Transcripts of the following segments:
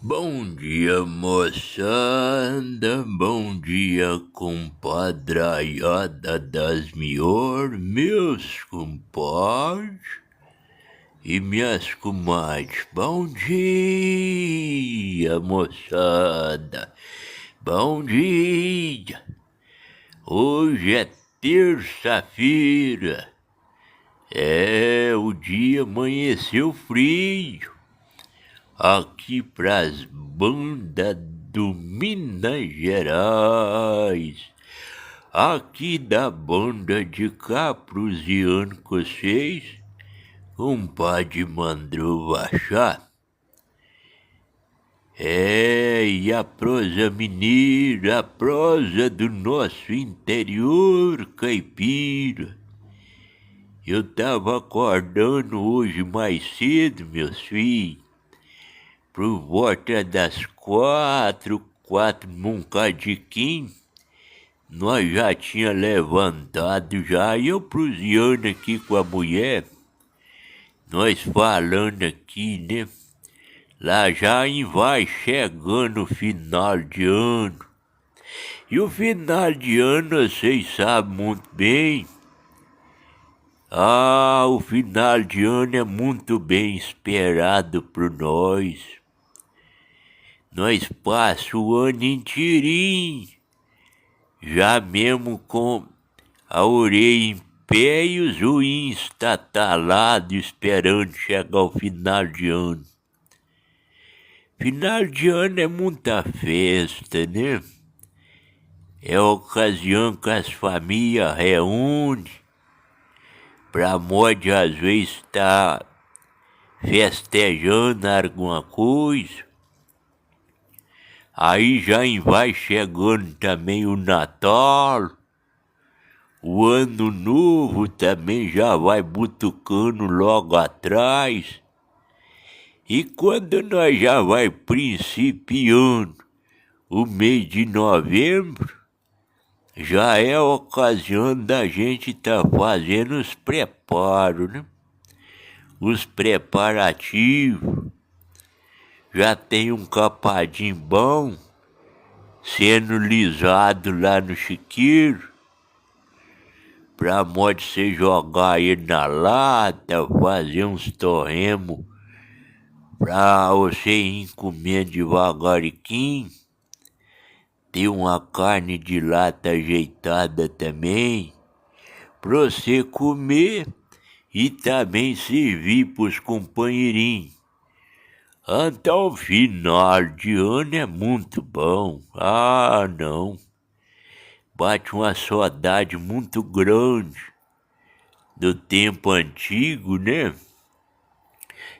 Bom dia, moçada. Bom dia, compadraiada das meus compadres e minhas comadres. Bom dia, moçada. Bom dia. Hoje é terça-feira. O dia amanheceu frio aqui pras bandas do Minas Gerais, aqui da banda de Capruziano com vocês, compadre Mandro Vachá. E a prosa mineira, a prosa do nosso interior caipira. Eu tava acordando hoje mais cedo, meus filhos, por volta das 4 num cadiquim. Nós já tinha levantado já, e eu proseando aqui com a mulher, nós falando aqui, né? Lá já vai chegando o final de ano. E o final de ano, vocês sabem muito bem. O final de ano é muito bem esperado por nós. Nós passamos o ano inteirinho, já mesmo com a orelha em pé e os zoinhos estatalados, esperando chegar o final de ano. Final de ano é muita festa, né? É a ocasião que as famílias reúnem pra modo às vezes estar festejando alguma coisa. Aí já vai chegando também o Natal, o Ano Novo também já vai butucando logo atrás. E quando nós já vai principiando o mês de novembro, já é a ocasião da gente estar fazendo os preparos, né? Os preparativos. Já tem um capadinho bom sendo lisado lá no chiqueiro, pra modo você jogar ele na lata, fazer uns torremos pra você ir comendo devagariquinho. Ter uma carne de lata ajeitada também, pra você comer e também servir pros companheirinhos. Então, final de ano é muito bom. Não. Bate uma saudade muito grande do tempo antigo, né?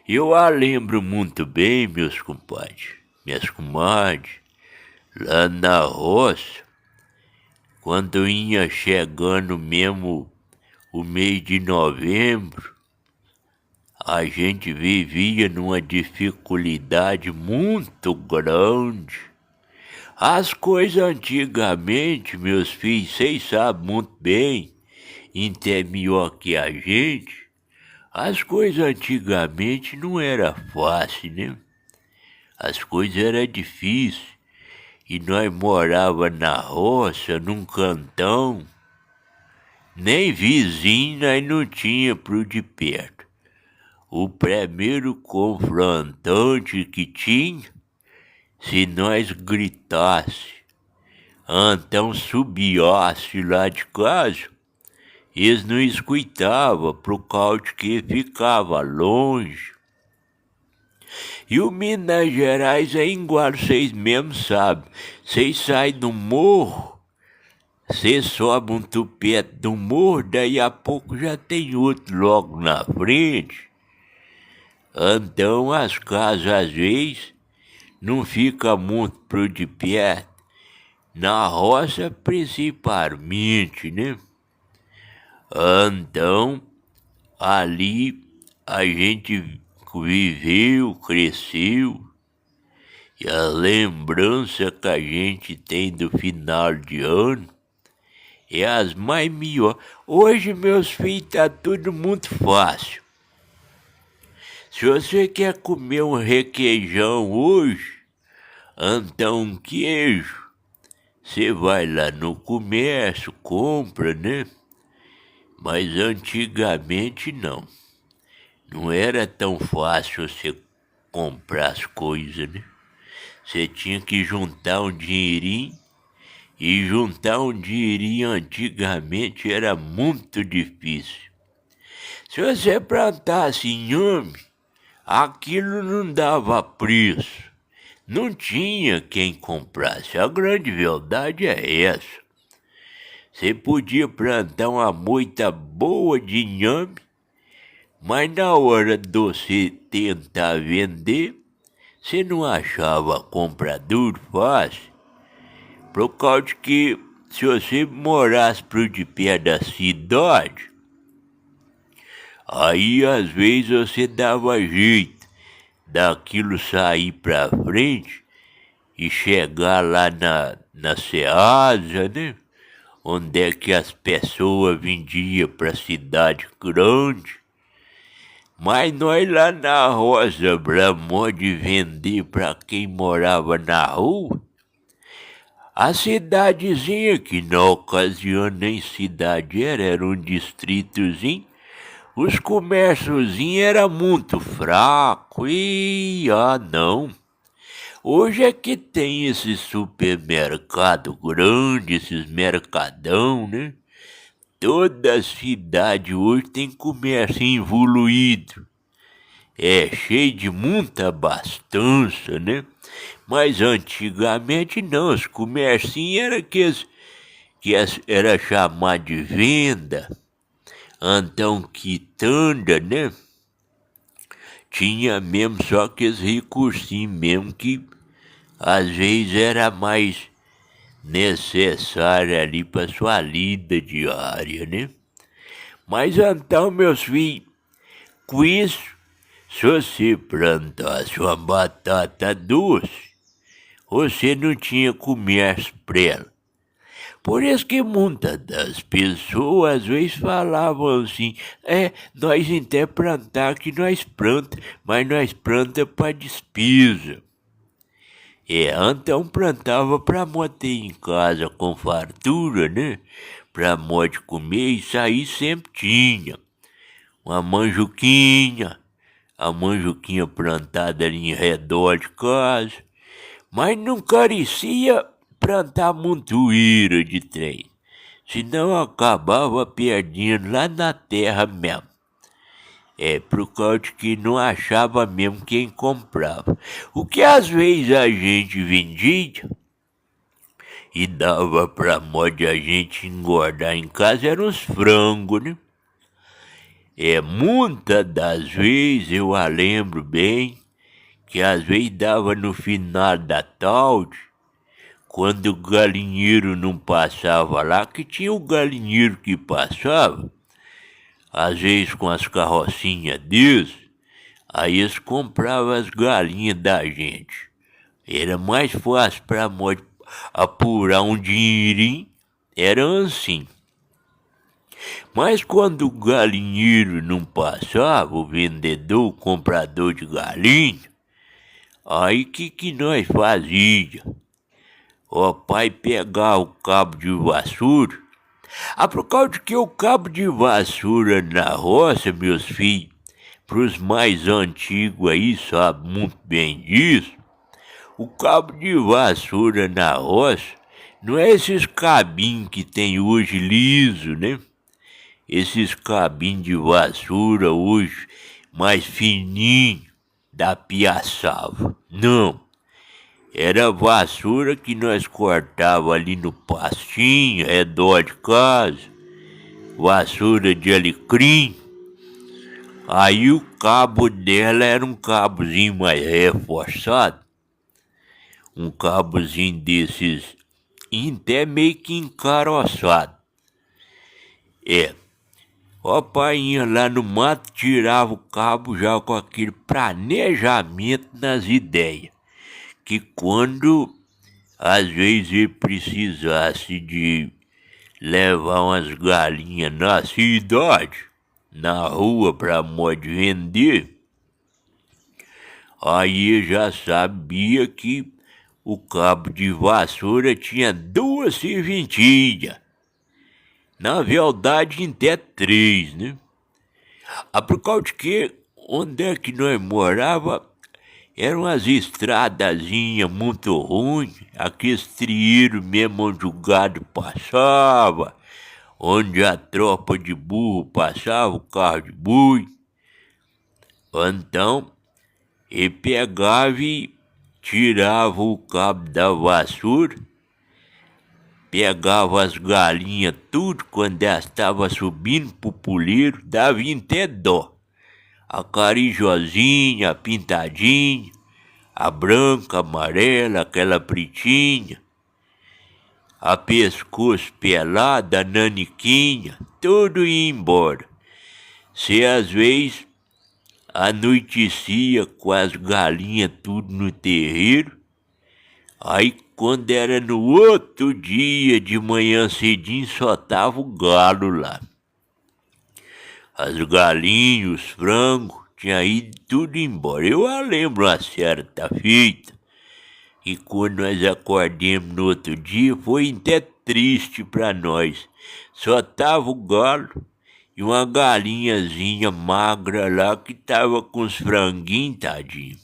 Eu a lembro muito bem, meus compadres, minhas comadres, lá na roça, quando ia chegando mesmo o mês de novembro, a gente vivia numa dificuldade muito grande. As coisas antigamente, meus filhos, vocês sabem muito bem, até melhor que a gente, as coisas antigamente não era fácil, né? As coisas eram difíceis. E nós morava na roça, num cantão, nem vizinho nós não tinha pro de perto. O primeiro confrontante que tinha, se nós gritasse, então subiasse lá de casa, eles não escutavam por causa de que ficava longe. E o Minas Gerais é igual, vocês mesmos sabem. Vocês saem do morro, vocês sobem um tupete do morro, daí a pouco já tem outro logo na frente. Então as casas às vezes não ficam muito pro de perto. Na roça principalmente, né? Então ali a gente viveu, cresceu, e a lembrança que a gente tem do final de ano é as mais melhores. Hoje, meus filhos, tá tudo muito fácil. Se você quer comer um requeijão hoje, Então, queijo, você vai lá no comércio, compra, né? Mas antigamente não. Não era tão fácil você comprar as coisas, né? Você tinha que juntar um dinheirinho, e juntar um dinheirinho antigamente era muito difícil. Se você plantasse inhame, aquilo não dava preço. Não tinha quem comprasse. A grande verdade é essa. Você podia plantar uma moita boa de inhame, mas na hora de você tentar vender, você não achava comprador fácil. Por causa de que, se você morasse pro de pé da cidade, aí às vezes você dava jeito daquilo sair pra frente e chegar lá na Ceasa, né? Onde é que as pessoas vendiam pra cidade grande. Mas nós lá na roça, pra modo de vender pra quem morava na rua, a cidadezinha, que na ocasião nem cidade era um distritozinho, os comérciozinhos eram muito fracos e, não. Hoje é que tem esse supermercado grande, esses mercadão, né? Toda cidade hoje tem comércio evoluído. É cheio de muita abastança, né? Mas antigamente não, os comércios era era chamado de venda, então quitanda, né? Tinha mesmo só aqueles recursinhos mesmo que às vezes era mais necessário ali para sua lida diária, né? Mas então, meus filhos, com isso, se você plantasse uma batata doce, você não tinha comércio pra ela. Por isso que muitas das pessoas às vezes falavam assim, nós até plantar que nós planta, mas nós planta para despesa. Então plantava para manter em casa com fartura, né? Para modo comer, isso aí sempre tinha. Uma manjuquinha, a manjuquinha plantada ali em redor de casa, mas não carecia plantar montoeira de trem, senão acabava perdendo lá na terra mesmo. Por causa de que não achava mesmo quem comprava. O que às vezes a gente vendia e dava pra modo de a gente engordar em casa eram os frangos, né? Muitas das vezes eu a lembro bem que às vezes dava no final da tarde, quando o galinheiro não passava lá, que tinha o galinheiro que passava, às vezes com as carrocinhas deles, aí eles compravam as galinhas da gente. Era mais fácil para apurar um dinheirinho, era assim. Mas quando o galinheiro não passava, o vendedor, o comprador de galinha, aí que nós fazia? O pai pegava o cabo de vassoura. Por causa de que o cabo de vassoura na roça, meus filhos, pros mais antigos aí sabem muito bem disso, o cabo de vassoura na roça não é esses cabinhos que tem hoje liso, né? Esses cabinhos de vassoura hoje mais fininho da piaçava. Não. Era vassoura que nós cortava ali no pastinho, redor de casa, vassoura de alecrim. Aí o cabo dela era um cabozinho mais reforçado, um cabozinho desses, até meio que encaroçado. O pai ia lá no mato, tirava o cabo já com aquele planejamento nas ideias, que quando às vezes ele precisasse de levar umas galinhas na cidade, na rua para modo de vender, aí ele já sabia que o cabo de vassoura tinha 2 serventinhas. Na verdade, até 3, né? Por causa de que, onde é que nós morava, eram umas estradazinhas muito ruins, aqueles trieiros mesmo onde o gado passava, onde a tropa de burro passava, o carro de boi. Então, ele pegava e tirava o cabo da vassoura, pegava as galinhas tudo quando elas estavam subindo pro puleiro, dava até dó. A carijozinha, a pintadinha, a branca, a amarela, aquela pretinha, a pescoço pelada, a naniquinha, tudo ia embora. Se às vezes anoitecia com as galinhas tudo no terreiro, aí quando era no outro dia, de manhã cedinho, só tava o galo lá. As galinhas, os frangos, tinha ido tudo embora. Eu lembro uma certa feita, e quando nós acordemos no outro dia, foi até triste pra nós. Só tava o galo e uma galinhazinha magra lá que tava com os franguinhos, tadinho.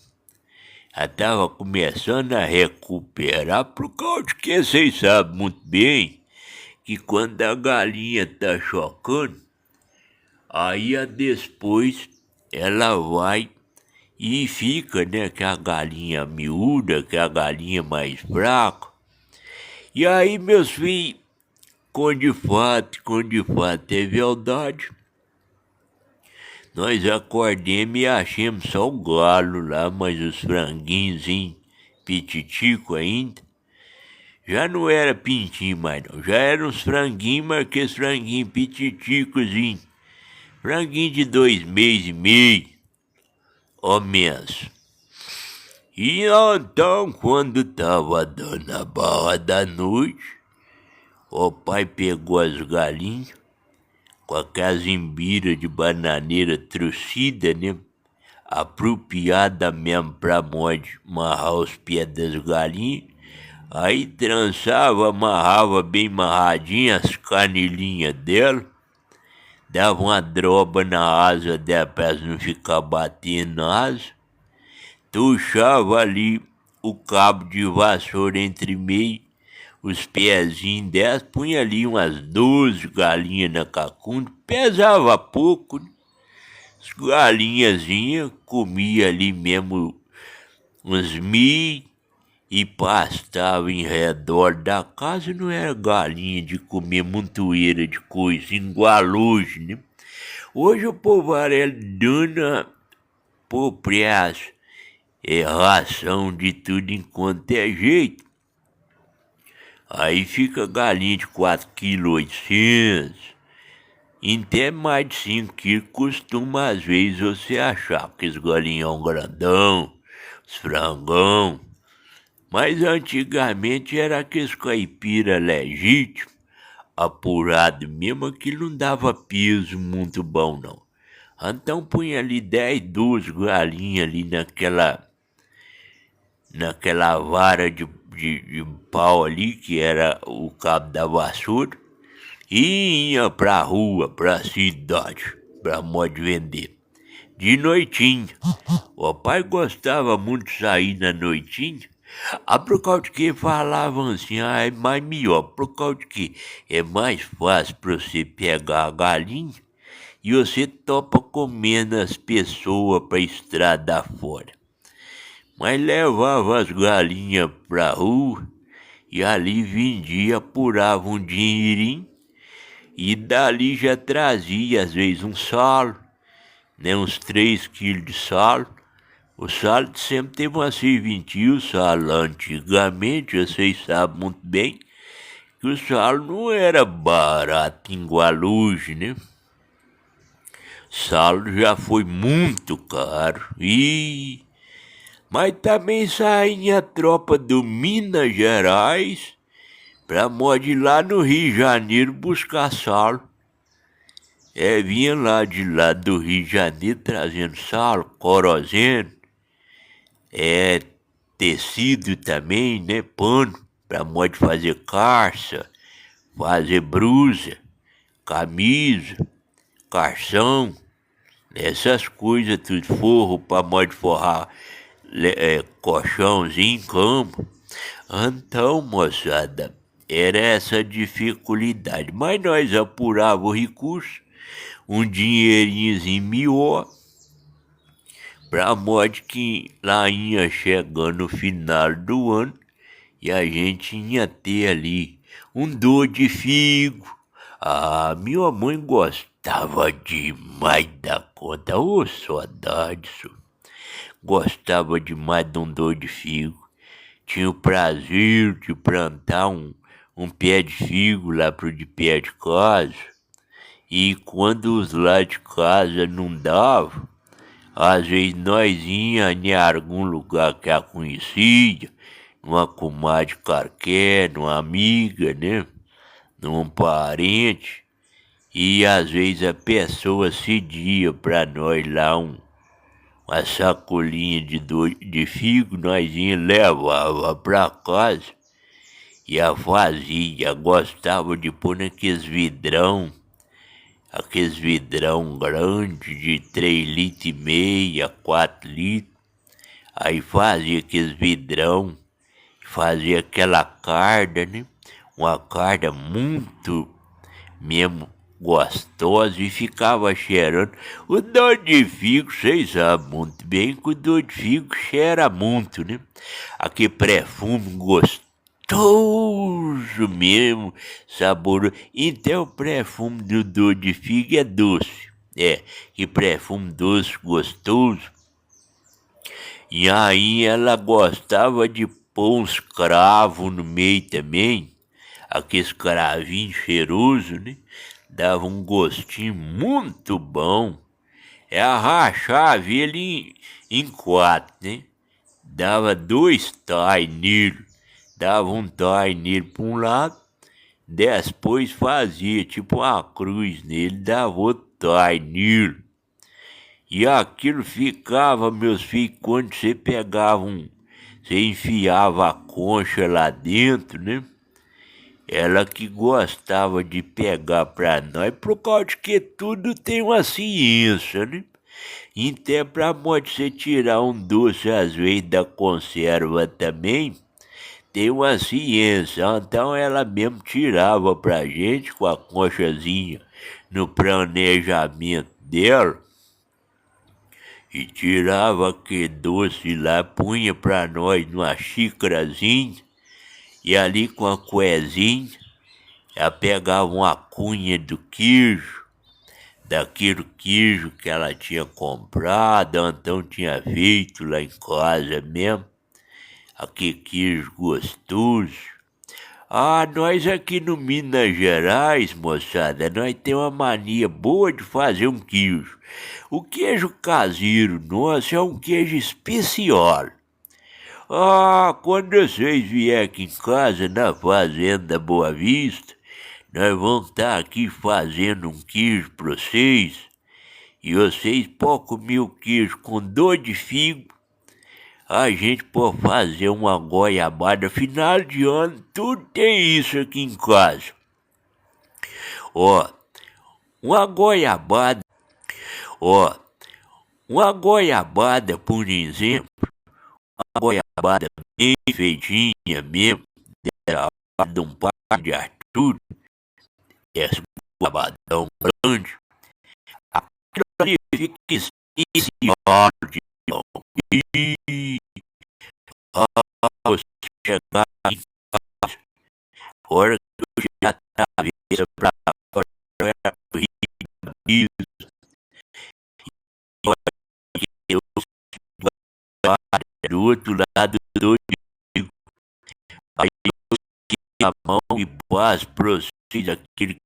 Ela tava começando a recuperar, por causa de que vocês sabem muito bem que quando a galinha tá chocando, aí depois ela vai e fica, né, que a galinha miúda, que a galinha mais fraca. E aí, meus filhos, com de fato é verdade, nós acordemos e achamos só o galo lá, mas os franguinhos pititico ainda. Já não era pintinho mais não, já eram os franguinhos, mas aqueles franguinhos pititicozinhos. Franguinho de 2 meses e meio, ou menos. E então, quando tava dando a barra da noite, o pai pegou as galinhas, com aquelas embiras de bananeira trucida, né? Apropriada mesmo pra mod amarrar os pés das galinhas. Aí trançava, amarrava bem amarradinha as canelinhas dela, dava uma droba na asa dela pra elas não ficar batendo na asa, tuchava ali o cabo de vassoura entre meio, os pezinhos delas, punha ali umas 12 galinhas na cacunda, pesava pouco, né? As galinhazinhas comia ali mesmo uns milho e pastava em redor da casa. Não era galinha de comer montoeira de coisa, igual hoje, né? Hoje o povo é dando por preço, ração de tudo enquanto é jeito. Aí fica galinha de 4,8 kg, até mais de 5 kg costuma às vezes você achar, aqueles galinhão grandão, os frangão. Mas antigamente era aqueles caipira legítimo, apurado mesmo, que não dava peso muito bom não. Então punha ali 10, 12 galinhas ali naquela vara de pau ali, que era o cabo da vassoura, e ia pra rua, pra cidade, pra modo de vender. De noitinha. O pai gostava muito de sair na noitinha, por causa de que falavam assim, é mais melhor, por causa de que é mais fácil pra você pegar a galinha e você topa comendo as pessoas pra estrada fora. Mas levava as galinhas pra rua e ali vendia, apurava um dinheirinho e dali já trazia às vezes um salo, né, uns 3 quilos de salo. O salo sempre teve uma serventia, o salo antigamente, vocês sabem muito bem, que o salo não era barato igual hoje, né? Salo já foi muito caro. Mas também saía a tropa do Minas Gerais pra modo ir lá no Rio de Janeiro buscar salo. Vinha lá do Rio de Janeiro trazendo salo, querosene, tecido também, né? Pano, pra modo fazer calça, fazer blusa, camisa, calção, essas coisas, tudo, forro pra modo forrar colchãozinho, cama. Então, moçada, era essa dificuldade. Mas nós apurava o recurso, um dinheirinhozinho melhor, pra modo que lá ia chegando no final do ano e a gente ia ter ali um dor de figo. Ah, minha mãe gostava demais da conta, ô saudade, senhor. Gostava demais de um dor de figo. Tinha o prazer de plantar um pé de figo lá pro de pé de casa. E quando os lá de casa não davam, às vezes nós ia em algum lugar que a conhecia, numa comadre qualquer, numa amiga, né? Num parente. E às vezes a pessoa cedia para nós lá uma sacolinha de figo, nós ia levava para casa e a fazia, gostava de pôr naqueles vidrão, aqueles vidrão grandes de 3,5 litros, 4 litros. Aí fazia aqueles vidrão, fazia aquela carda, né? Uma carda muito mesmo gostosa e ficava cheirando. O dor de figo, vocês sabem muito bem que o dor de figo cheira muito, né? Aquele perfume gostoso mesmo, saboroso. Então o perfume do dor de figo é doce. Que perfume doce, gostoso. E aí ela gostava de pôr uns cravos no meio também, aqueles cravinhos cheirosos, né? Dava um gostinho muito bom. Rachava ele em quatro, né? Dava 2 tais nele. Dava um tai nele para um lado, depois fazia tipo uma cruz nele, dava outro tai nele. E aquilo ficava, meus filhos, quando você pegava você enfiava a concha lá dentro, né? Ela que gostava de pegar pra nós, por causa de que tudo tem uma ciência, né? Então, pra você tirar um doce, às vezes, da conserva também, tem uma ciência. Então, ela mesmo tirava pra gente com a conchazinha no planejamento dela, e tirava aquele doce lá, punha pra nós numa xícarazinha, e ali com a coezinha, ela pegava uma cunha do queijo, daquele queijo que ela tinha comprado, ou então tinha feito lá em casa mesmo, aquele queijo gostoso. Nós aqui no Minas Gerais, moçada, nós temos uma mania boa de fazer um queijo. O queijo caseiro nosso é um queijo especial. Quando vocês vierem aqui em casa, na Fazenda Boa Vista, nós vamos estar aqui fazendo um queijo para vocês. E vocês podem comer o queijo com dor de figo. A gente pode fazer uma goiabada. Final de ano, tudo tem isso aqui em casa. Uma goiabada. Uma goiabada, por exemplo. Uma goiabada bem feitinha mesmo. De um par de Arthur. Esse goiabadão grande. Aquilo ali fica especial de novo. Você chegar em casa, hora que eu já atravessa pra fora do Rio, eu do outro lado do Rio, aí eu tenho a mão e passo pra vocês aquele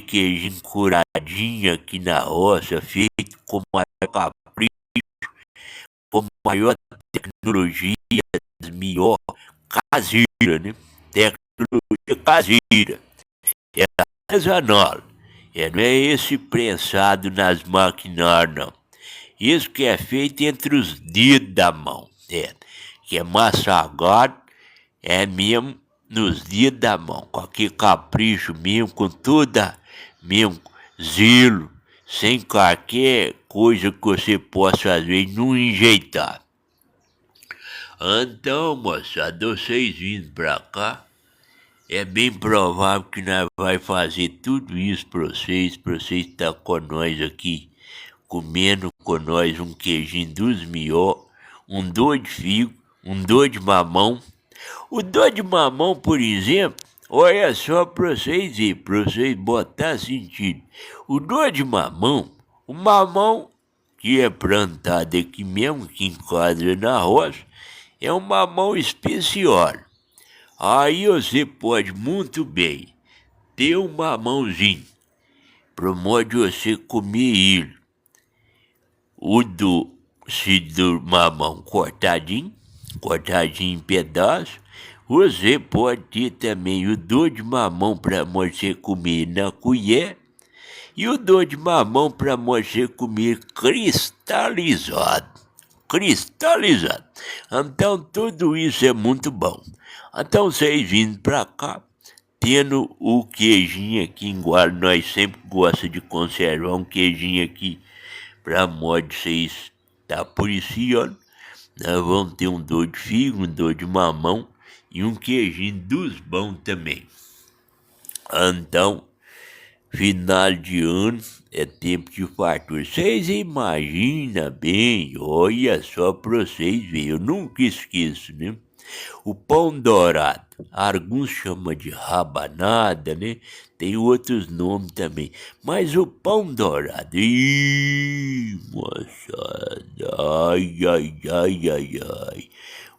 queijinho curadinho aqui na roça, feito com maior capricho, com maior tecnologia, melhor caseira, né? Tecnologia caseira. É artesanal. Não é esse prensado nas máquinas, não. Isso que é feito entre os dedos da mão. que é massagado, é mesmo nos dias da mão, com aquele capricho mesmo, com toda mesmo zelo, sem qualquer coisa que você possa às vezes não enjeitar. Então, moçada, vocês vindo pra cá, é bem provável que nós vai fazer tudo isso pra vocês estar com nós aqui, comendo com nós um queijinho dos melhor, um doido de figo, um doido de mamão. O doido de mamão, por exemplo, olha só pra vocês verem, pra vocês botar sentido. O doido de mamão, o mamão que é plantado aqui mesmo, que enquadra na roça, é um mamão especial. Aí você pode muito bem ter um mamãozinho, pro modo de você comer ele. Se do mamão cortadinho em pedaços, você pode ter também o doido de mamão para você comer na colher e o doido de mamão para você comer cristalizado. Então tudo isso é muito bom. Então vocês vindo para cá, tendo o queijinho aqui, igual nós sempre gostamos de conservar um queijinho aqui para modo de vocês estar policiando. Nós vamos ter um doido de figo, um doido de mamão e um queijinho dos bons também. Então, final de ano é tempo de fartura. Vocês imaginam bem, olha só pra vocês verem, eu nunca esqueço, né? O pão dourado, alguns chamam de rabanada, né? Tem outros nomes também. Mas o pão dourado, moçada, ai.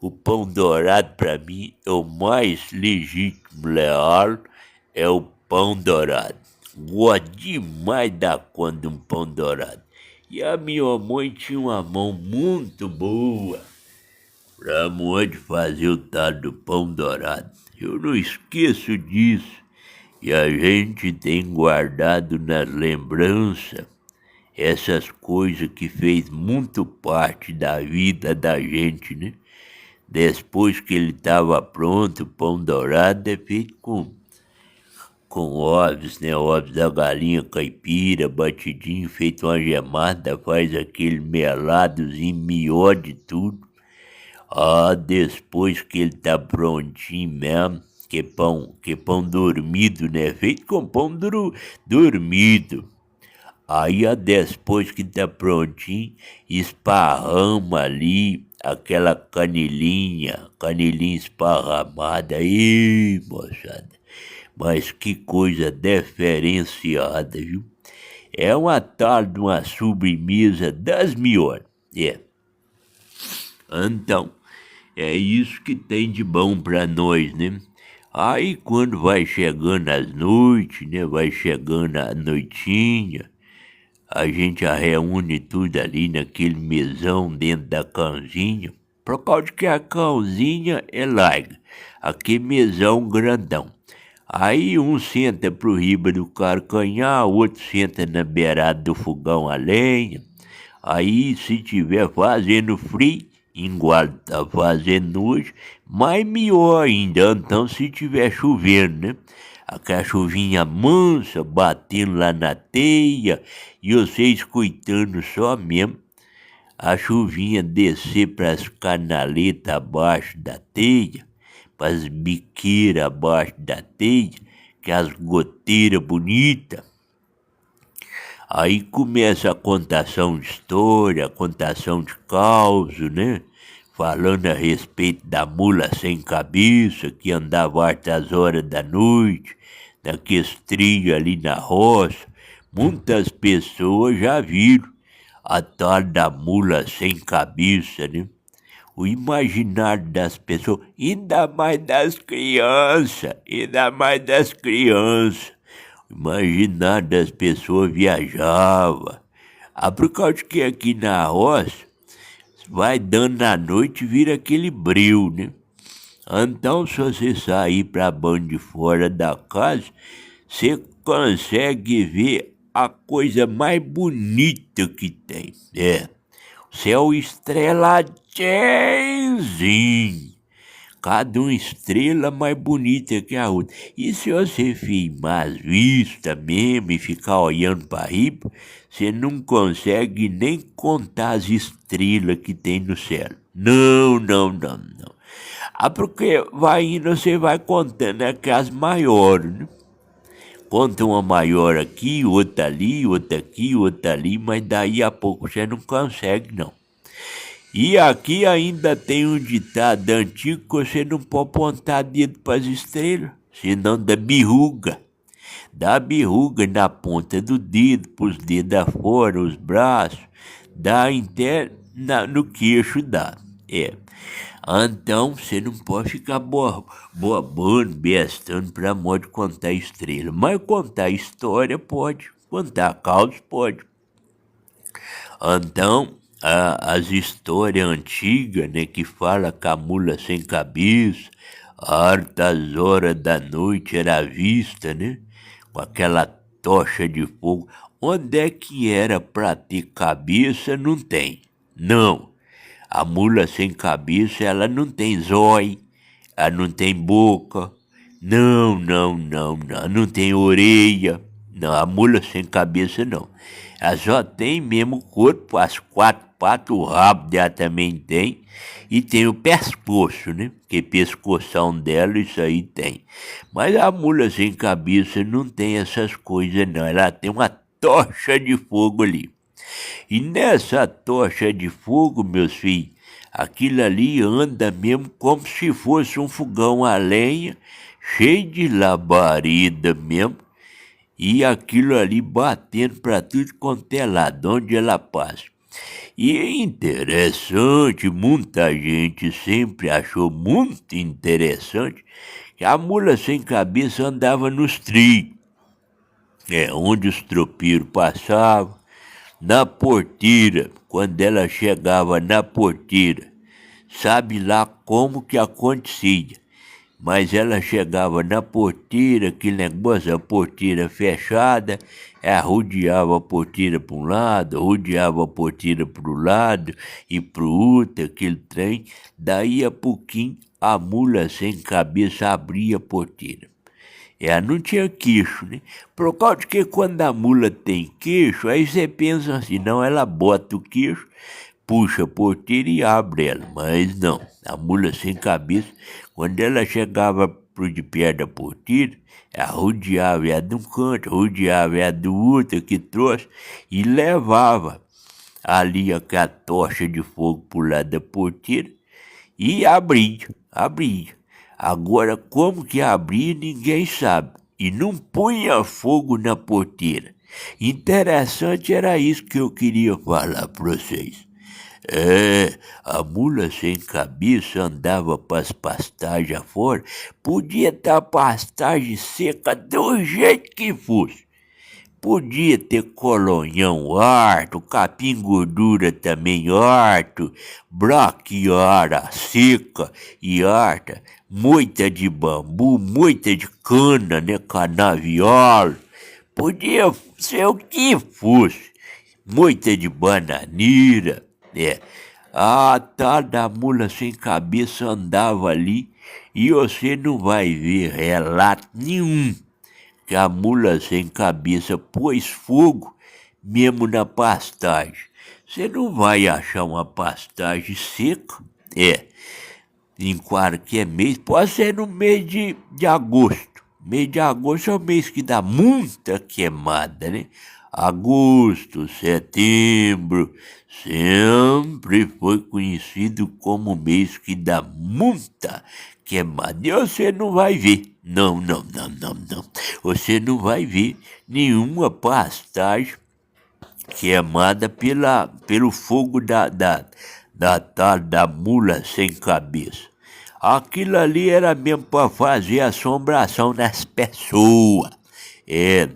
O pão dourado para mim é o mais legítimo, leal, é o pão dourado. Gosto demais da conta de um pão dourado. E a minha mãe tinha uma mão muito boa pra mãe de fazer o tal do pão dourado. Eu não esqueço disso. E a gente tem guardado nas lembranças essas coisas que fez muito parte da vida da gente, né? Depois que ele estava pronto, o pão dourado é feito com ovos, né? Ovos da galinha caipira, batidinho, feito uma gemada, faz aquele meladozinho melhor de tudo. Depois que ele tá prontinho mesmo, que pão dormido, né? Feito com pão dormido. Aí, depois que tá prontinho, esparrama ali aquela canelinha esparramada. Ih, moçada, mas que coisa diferenciada, viu? É uma tal de uma sobremesa das melhores, Então, é isso que tem de bom pra nós, né? Aí quando vai chegando as noites, né? Vai chegando a noitinha, a gente já reúne tudo ali naquele mesão dentro da cãozinha. Por causa que a cãozinha é larga, aquele mesão grandão. Aí um senta pro riba do carcanhar, o outro senta na beirada do fogão a lenha. Aí se tiver fazendo frio, igual tá fazendo hoje, mas melhor ainda, então se tiver chovendo, né? Aquela chuvinha mansa, batendo lá na teia, e você escutando só mesmo a chuvinha descer pras canaletas abaixo da teia, pras biqueiras abaixo da teia, que as goteiras bonitas. Aí começa a contação de história, a contação de causo, né? Falando a respeito da mula sem cabeça que andava altas horas da noite, naqueles trilhos ali na roça. Muitas pessoas já viram a tal da mula sem cabeça, né? O imaginário das pessoas, ainda mais das crianças. O imaginário das pessoas viajava. Por causa que aqui na roça, vai dando na noite, vira aquele breu, né? Então, se você sair para banho de fora da casa, você consegue ver a coisa mais bonita que tem. Céu estreladinho, Tem sim. Cada uma estrela mais bonita que a outra. E se você firmar as vistas mesmo e ficar olhando para riba, você não consegue nem contar as estrelas que tem no céu. Não, não, não, não. Ah, porque vai indo, você vai contando as maiores, né? Conta uma maior aqui, outra ali, outra aqui, outra ali, mas daí a pouco você não consegue, não. E aqui ainda tem um ditado antigo que você não pode apontar dedo para as estrelas, senão dá birruga. Dá birruga na ponta do dedo, pros dedos afora, os braços, dá até no queixo dá. Então você não pode ficar bobando, bestando para modo de contar estrela. Mas contar história pode, contar causos pode. Então, as histórias antigas, né, que fala que a mula sem cabeça, a altas horas da noite era vista, né, com aquela tocha de fogo. Onde é que era para ter cabeça? Não tem. Não. A mula sem cabeça, ela não tem zóio, ela não tem boca. Não, não, não, não. Não tem orelha. Não, a mula sem cabeça não. Ela só tem mesmo o corpo, as quatro patas, o rabo dela também tem. E tem o pescoço, né? Porque pescoção dela, isso aí tem. Mas a mula sem cabeça não tem essas coisas não. Ela tem uma tocha de fogo ali. E nessa tocha de fogo, meus filhos, aquilo ali anda mesmo como se fosse um fogão a lenha, cheio de labareda mesmo, e aquilo ali batendo para tudo quanto é lado, onde ela passa. E é interessante, muita gente sempre achou muito interessante, que a mula sem cabeça andava nos trilhos, onde os tropeiros passavam, na porteira, quando ela chegava na porteira, sabe lá como que acontecia, mas ela chegava na porteira, aquele negócio, a porteira fechada, rodeava a porteira para um lado, rodeava a porteira para o lado e para o outro, aquele trem, daí a pouquinho a mula sem cabeça abria a porteira. Ela não tinha queixo, né? Por causa de que quando a mula tem queixo, aí você pensa assim, não, ela bota o queixo, puxa a porteira e abre ela. Mas não, a mula sem cabeça, quando ela chegava pro de perto da porteira, ela rodeava ela de um canto, rodeava ela do outro, que trouxe, e levava ali aquela tocha de fogo pro lado da porteira e abria. Agora, como que abria, ninguém sabe. E não punha fogo na porteira. Interessante era isso que eu queria falar para vocês. A mula sem cabeça andava para as pastagens afora, podia estar pastagem seca do jeito que fosse. Podia ter colonhão harto, capim gordura também harto, braquiara seca e harta, moita de bambu, moita de cana, né, canavial. Podia ser o que fosse, moita de bananeira, né. A tal da mula sem cabeça andava ali e você não vai ver relato nenhum que a mula sem cabeça pôs fogo mesmo na pastagem. Você não vai achar uma pastagem seca, em qualquer mês, pode ser no mês de agosto. Mês de agosto é o mês que dá muita queimada, né? Agosto, setembro, sempre foi conhecido como o mês que dá muita queimada. E você não vai ver, não. Você não vai ver nenhuma pastagem queimada pelo fogo da mula sem cabeça. Aquilo ali era mesmo para fazer assombração nas pessoas.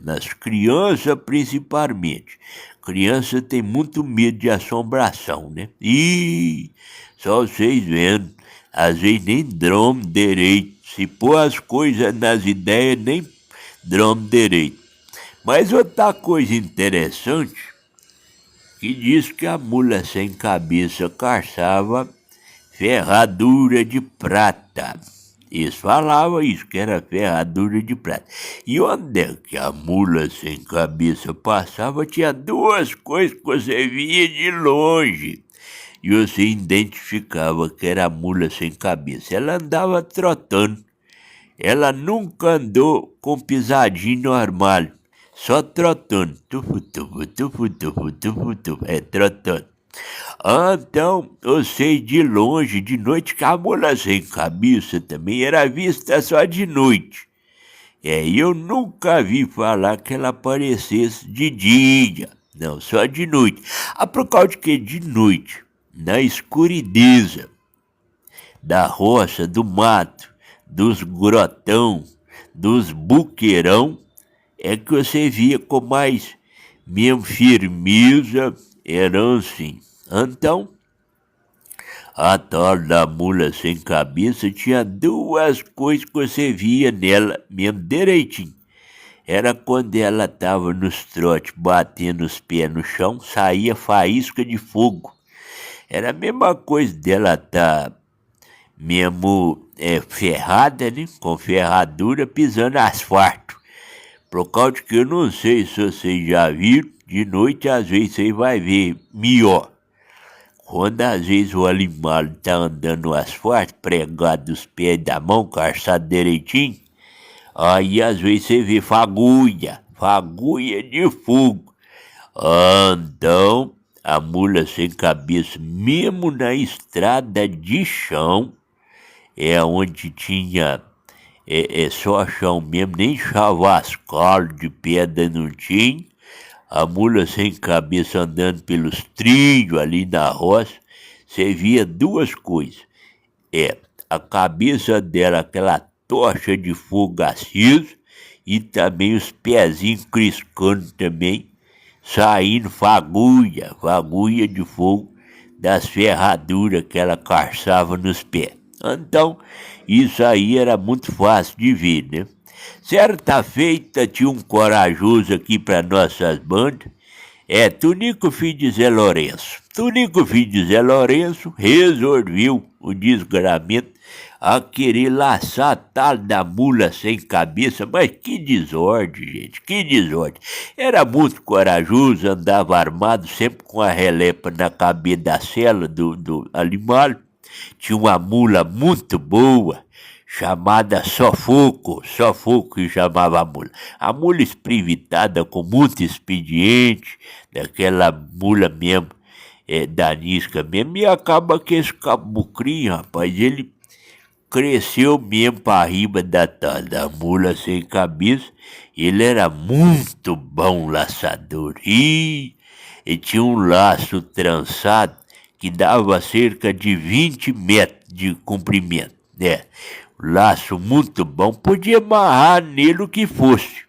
Nas crianças principalmente. Criança tem muito medo de assombração, né? Só vocês vendo, às vezes nem dorme direito. Se pôr as coisas nas ideias, nem dorme direito. Mas outra coisa interessante, que diz que a mula sem cabeça caçava ferradura de prata. Eles falavam isso, que era ferradura de prata. E onde é que a mula sem cabeça passava, tinha duas coisas que você via de longe. E você identificava que era a mula sem cabeça. Ela andava trotando. Ela nunca andou com pisadinho normal. Só trotando. Tufu, tufu, tufu, tufu, tufu, tufu. Trotando. Então, eu sei de longe, de noite, que a mula sem cabeça também era vista só de noite. E eu nunca vi falar que ela aparecesse de dia. Não, só de noite. Por causa de que de noite, na escurideza da roça, do mato, dos grotão, dos buqueirão, é que você via com mais mesmo firmeza, era assim. Então, a tal da mula sem cabeça tinha duas coisas que você via nela mesmo direitinho. Era quando ela estava nos trotes, batendo os pés no chão, saía faísca de fogo. Era a mesma coisa dela estar mesmo ferrada, né? Com ferradura, pisando asfalto. Por causa que eu não sei se vocês já viram, de noite às vezes você vai ver melhor. Quando às vezes o animal está andando no asfalto, pregado os pés da mão, calçado direitinho, aí às vezes você vê fagulha de fogo. Então, a mula sem cabeça, mesmo na estrada de chão, onde tinha só chão mesmo, nem chavascal de pedra não tinha. A mula sem cabeça andando pelos trilhos ali na roça, você via duas coisas. A cabeça dela, aquela tocha de fogo aceso, e também os pezinhos criscando também, saindo fagulha de fogo das ferraduras que ela calçava nos pés. Então, isso aí era muito fácil de ver, né? Certa feita tinha um corajoso aqui para nossas bandas, Tunico Filho de Zé Lourenço. Tunico Filho de Zé Lourenço resolveu o desgramento a querer laçar a tal da mula sem cabeça, mas que desordem, gente, que desordem. Era muito corajoso, andava armado, sempre com a relepa na cabeça da sela do animal. Tinha uma mula muito boa, chamada Sofoco que chamava a mula. A mula esprivitada com muito expediente, daquela mula mesmo, danisca mesmo, e acaba que esse caboclinho, rapaz, ele cresceu mesmo para riba da mula sem cabeça. Ele era muito bom laçador, e tinha um laço trançado que dava cerca de 20 metros de comprimento, laço muito bom, podia amarrar nele o que fosse.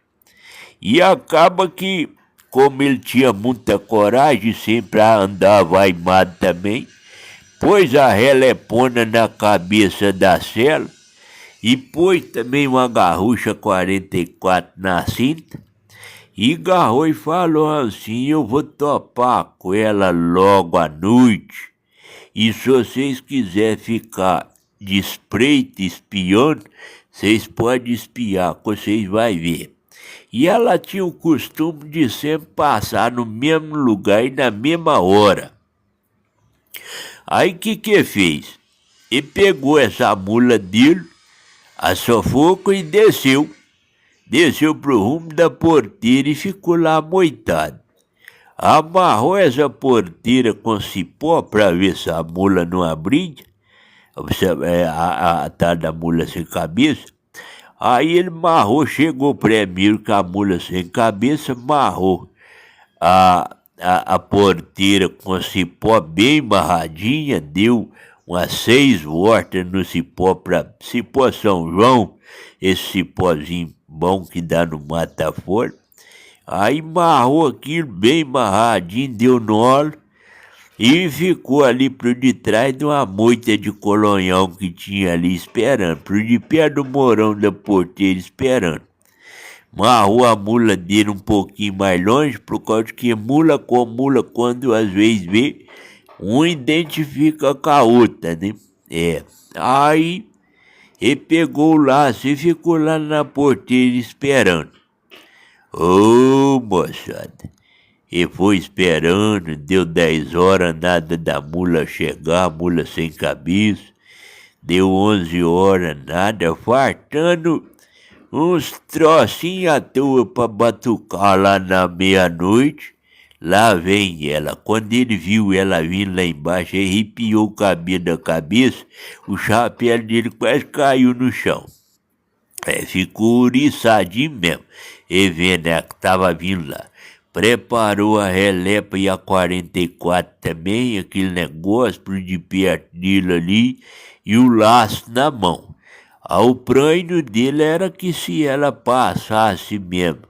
E acaba que, como ele tinha muita coragem, sempre andava aimado também, pôs a relepona na cabeça da cela e pôs também uma garrucha 44 na cinta, e agarrou e falou assim: eu vou topar com ela logo à noite, e se vocês quiserem ficar de espreita, espiando, vocês podem espiar, que vocês vão ver. E ela tinha o costume de sempre passar no mesmo lugar e na mesma hora. Aí que fez? E pegou essa mula dele, a Sofoco, e desceu pro rumo da porteira e ficou lá amoitado. Amarrou essa porteira com cipó para ver se a mula não abria, a tal da mula sem cabeça. Aí ele amarrou, chegou primeiro com a mula sem cabeça, amarrou a porteira com cipó bem amarradinha, deu umas 6 voltas no cipó, cipó São João, esse cipózinho bom que dá no mata fora. Aí amarrou aquilo bem amarradinho, deu no óleo e ficou ali por detrás de uma moita de colonhão que tinha ali esperando, por de pé do morão da porteira esperando. Amarrou a mula dele um pouquinho mais longe, por causa que mula com mula, quando às vezes vê, um identifica com a outra, né? É. Aí ele pegou o laço e ficou lá na porteira esperando. Ô, moçada, e foi esperando, deu 10 horas, nada da mula chegar, a mula sem cabeça. Deu 11 horas, nada, fartando uns trocinhos à toa pra batucar lá na meia-noite. Lá vem ela. Quando ele viu ela vindo lá embaixo, ele arrepiou o cabelo da cabeça, o chapéu dele quase caiu no chão. Ficou oriçadinho mesmo. E vendo ela que tava vindo lá. Preparou a relepa e a 44 também, aquele negócio pro de perto dele ali, e o laço na mão. O plano dele era que se ela passasse mesmo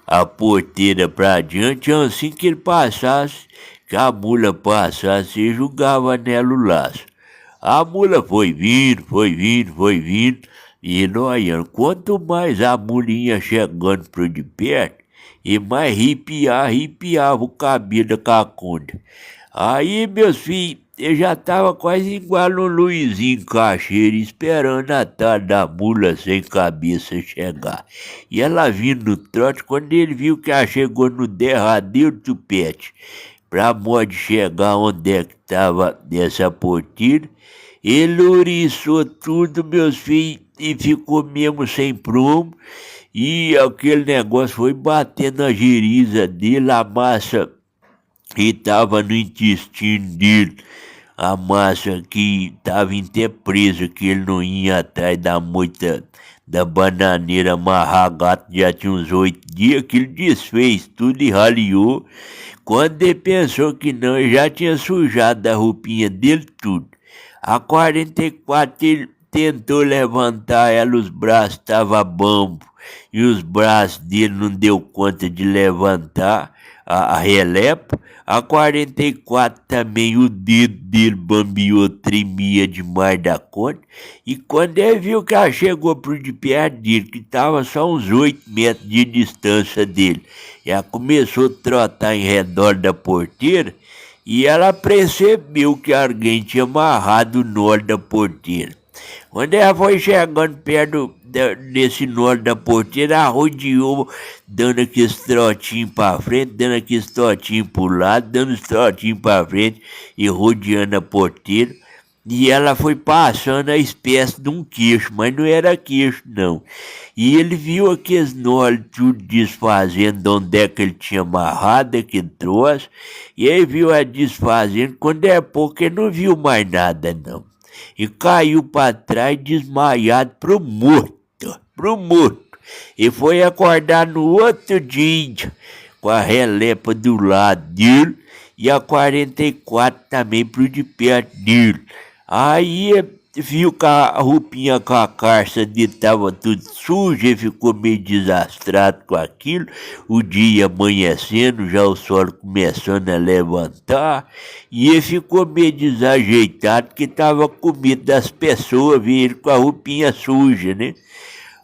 a porteira pra diante, assim que ele passasse, que a mula passasse, ele jogava nela o laço. A mula foi vindo, e noiando. Quanto mais a mulinha chegando pro de perto, e mais arrepiava o cabelo da cacunda. Aí, meus filhos, eu já tava quase igual um Luizinho Cacheiro, esperando a tal da mula sem cabeça chegar. E ela vindo no trote, quando ele viu que ela chegou no derradeiro tupete, pra modo de chegar onde é que tava essa porteira, ele ouriçou tudo, meus filhos, e ficou mesmo sem prumo. E aquele negócio foi batendo na geriza dele, a massa que estava no intestino dele, a massa que estava até presa, que ele não ia atrás da moita da bananeira amarrar gato, já tinha uns 8 dias, que ele desfez tudo e raliou. Quando ele pensou que não, ele já tinha sujado a roupinha dele tudo. A 44 ele tentou levantar ela, os braços estavam bambos, e os braços dele não deu conta de levantar a relepa. A 44 também, o dedo dele bambiou, tremia demais da conta. E quando ele viu que ela chegou pro de perto dele, que estava só uns 8 metros de distância dele, ela começou a trotar em redor da porteira, e ela percebeu que alguém tinha amarrado o nó da porteira. Quando ela foi chegando perto desse nó da porteira, arrodeou, dando aqueles trotinhos pra frente, dando aqueles trotinhos pro lado, dando os trotinhos pra frente e rodeando a porteira. E ela foi passando a espécie de um queixo, mas não era queixo, não. E ele viu aqueles nós tudo desfazendo de onde é que ele tinha amarrado aquele troço, e ele viu a desfazendo. Quando é pouco, ele não viu mais nada, não. E caiu para trás desmaiado pro morto. E foi acordar no outro dia com a relepa do lado dele e a 44 também pro de perto dele. Aí viu que a roupinha com a carça dele tava tudo suja e ficou meio desastrado com aquilo. O dia amanhecendo, já o sol começando a levantar, e ele ficou meio desajeitado, que tava com medo das pessoas verem com a roupinha suja, né?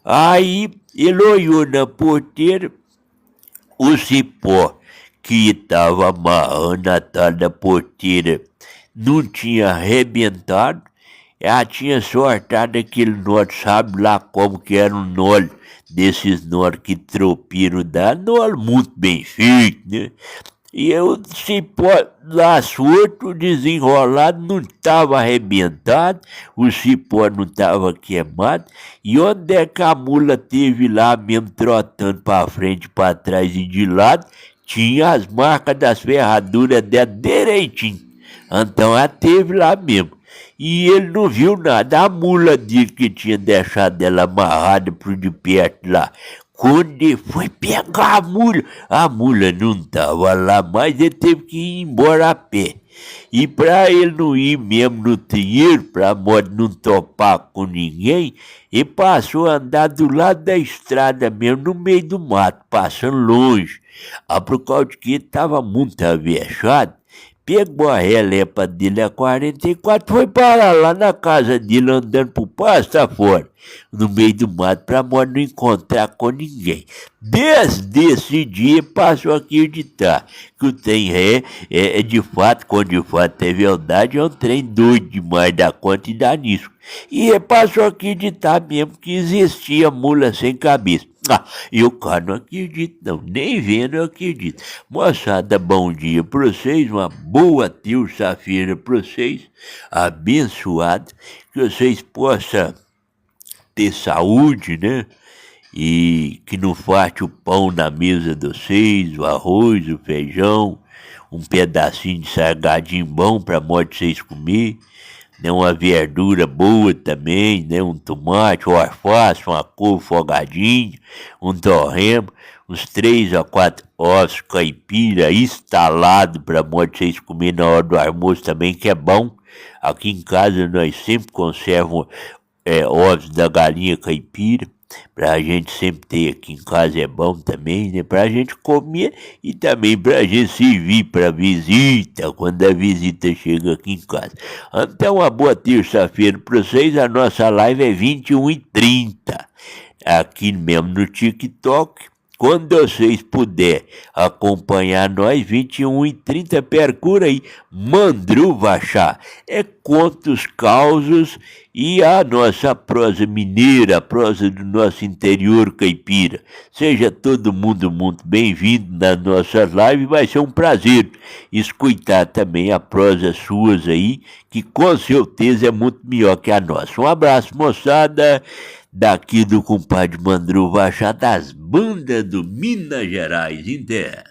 Aí ele olhou na porteira, o cipó que estava amarrando a tal da porteira não tinha arrebentado. Ela tinha sortado aquele nó, sabe lá como que era um nó, desses nó que tropeiro dá, nó muito bem feito, né? E o cipó lá solto, desenrolado, não estava arrebentado, o cipó não estava queimado. E onde é que a mula teve lá mesmo trotando para frente, para trás e de lado, tinha as marcas das ferraduras dela direitinho. Então ela teve lá mesmo. E ele não viu nada. A mula dele que tinha deixado ela amarrada pro de perto lá. Quando ele foi pegar a mula não estava lá mais, ele teve que ir embora a pé. E para ele não ir mesmo no trilheiro, para modo não topar com ninguém, ele passou a andar do lado da estrada mesmo, no meio do mato, passando longe. Por causa de que ele estava muito avexado, pegou a relé dele a 44, foi parar lá na casa dele andando por pasta fora, no meio do mato, pra não encontrar com ninguém. Desde esse dia passou a acreditar que o trem é de fato, quando de fato é verdade, é um trem doido demais da conta e dá nisso. E ele passou a acreditar mesmo que existia mula sem cabeça. Eu, cara, não acredito não, nem vendo eu acredito. Moçada, bom dia pra vocês, uma boa terça-feira pra vocês, abençoado, que vocês possam ter saúde, né? E que não falte o pão na mesa de vocês, o arroz, o feijão, um pedacinho de salgadinho bom pra morte vocês comer, né? Uma verdura boa também, né? Um tomate, um alface, uma couve folgadinho, um torresmo, uns 3 a 4 ovos caipira instalado pra morte vocês comer na hora do almoço também, que é bom. Aqui em casa nós sempre conservamos ovos da galinha caipira, pra gente sempre ter aqui em casa, é bom também, né? Pra gente comer e também pra gente servir pra visita, quando a visita chega aqui em casa. Então, uma boa terça-feira pra vocês, a nossa live é 21h30, aqui mesmo no TikTok. Quando vocês puderem acompanhar nós, 21h30, percura aí, Mandruvachá. É contos, causos e a nossa prosa mineira, a prosa do nosso interior caipira. Seja todo mundo muito bem-vindo na nossa live, vai ser um prazer escutar também a prosa suas aí, que com certeza é muito melhor que a nossa. Um abraço, moçada, daqui do compadre Mandruvachá, das bandas do Minas Gerais, inteira.